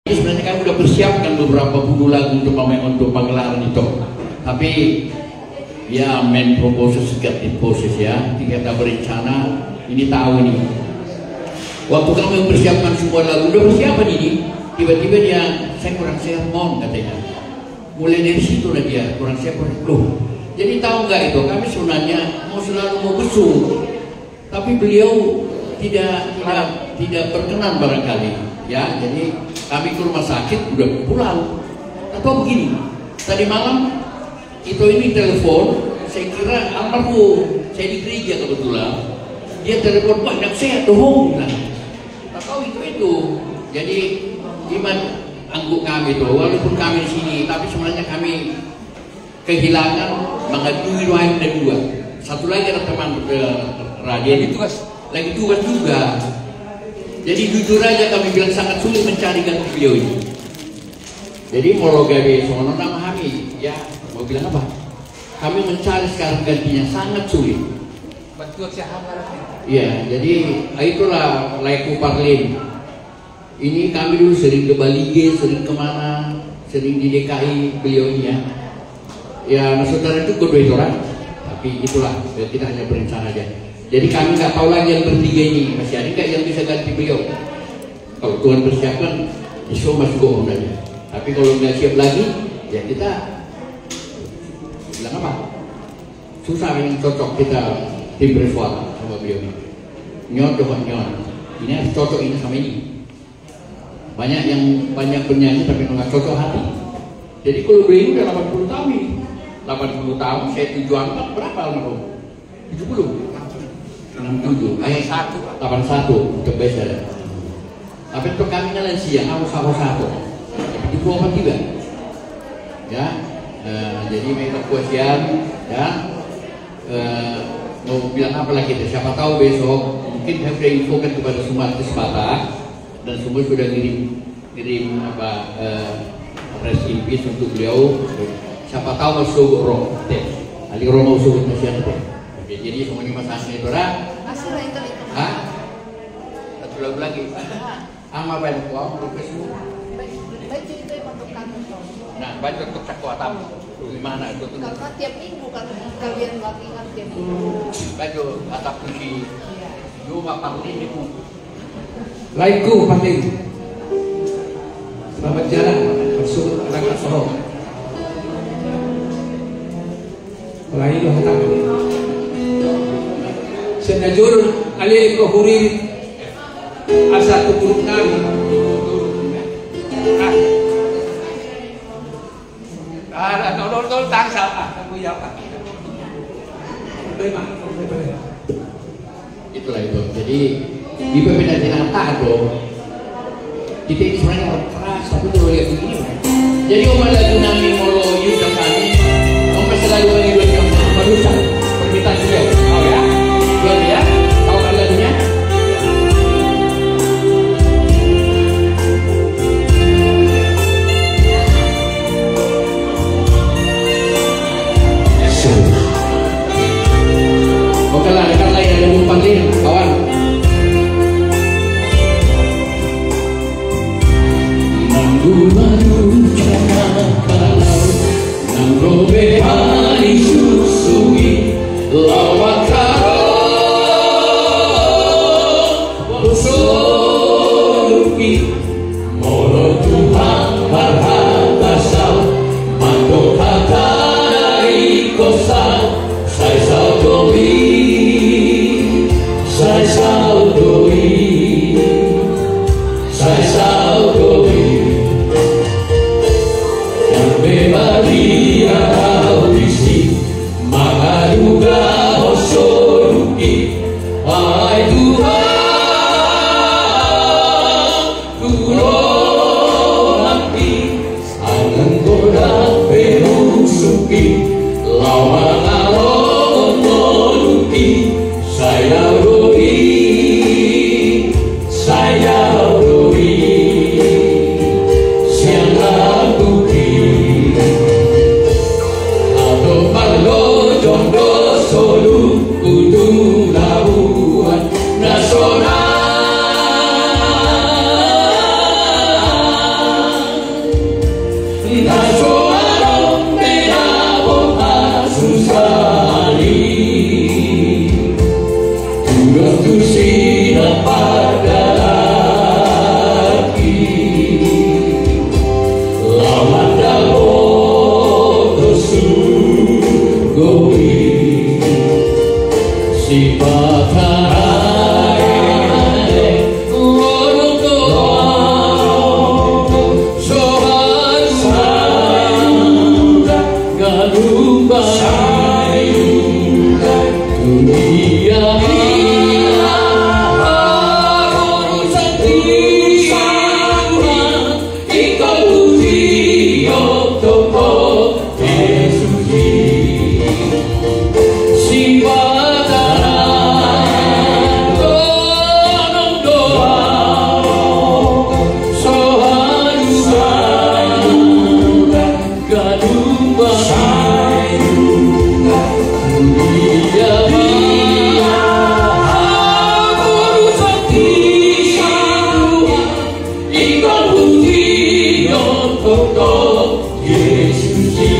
Sebenarnya kami sudah persiapkan beberapa buku lagu untuk pagelaran itu, tapi ya main proses ya, kita berencana ini tahu ini. Waktu kami mempersiapkan semua lagu, udah persiapan ini, tiba-tiba dia, saya kurang sehat mohon katanya. Mulai dari situ lah dia kurang sehat loh. Jadi tahu nggak itu, kami sebenarnya selalu mau besuk, tapi beliau tidak berkenan barangkali, ya. Jadi kami ke rumah sakit udah pulang. Atau begini, tadi malam ini telepon, saya kira almarhum, saya di gereja kebetulan, dia telepon, wah nak sehat dong, nah. Tak tahu itu. Jadi iman angguk kami itu, walaupun kami di sini, tapi sebenarnya kami kehilangan mengadui doa dan dua. Satu lagi ada teman raja lagi tugas juga. Jadi jujur aja kami bilang sangat sulit mencari ganti beliau ini. Jadi mau gawe sono nama kami, ya mau bilang apa? Kami mencari sekarang gantinya sangat sulit. Betul siapa? Iya, jadi itulah Laiku Parlin. Ini kami dulu sering ke Balige, sering kemana, sering di DKI beliau ini ya. Ya, saudara itu kedua orang, tapi itulah kita hanya berencana aja. Jadi kami nggak tahu lagi yang bertiga ini masih ada nggak yang bisa ganti beliau. Kalau Tuhan persiapkan, iso masuk go aja. Tapi kalau nggak siap lagi, ya kita bilang apa? Susah yang cocok kita tim bersuara sama beliau ini. Nyon. Ini harus cocok ini sama ini. Banyak penyanyi tapi nggak cocok hati. Jadi kalau beliau udah 80 tahun ini. 80 tahun, saya 7 angka berapa almarhum? 70? 67, 81 untuk beda. Tapi untuk kami kan lansia, harus satu. Di bawah juga. Ya, jadi mereka puasian, ya. Mau bilang apa lagi? Siapa tahu besok mungkin saya sudah infokan kepada semua artis Batak dan semua sudah kirim apa press release untuk beliau. Siapa tahu masuk roh teh, ali roh mau suruh kasihan teh. Jadi semuanya masanya itu lah. Masih lah itu. Hah? Satu lagu lagi. Ama banyak kau berkesu. Baik itu untuk kantor. Nah, banyak untuk cakuatan. Gimana itu? Karena tiap minggu kan kalian latihan tiap minggu. Baju atap kunci. Dua parlin itu. Laiku Parlin. Selamat jalan masuk Rangka Solo. Mulai lo hatang. Senajur alih ko hurir asa tuburuk kami. Tol tang sa kamu ya Pak. Itulah itu. Jadi di PPD Jakarta dong. Kita ini sebenarnya orang keras, tapi kalau lihat begini, jadi omah lagu nami molo yuda kami, omah selalu bagi dua jam berusaha permintaan beliau. Tahu ya? Belum ya? Tahu kan lagunya? Oke lah, dekat lain ada umpan lain, kawan. Robe hari susui lawat karo Soluki moro Tuhan berhabasal manto kata dari kosal saya saudoi yang Yesus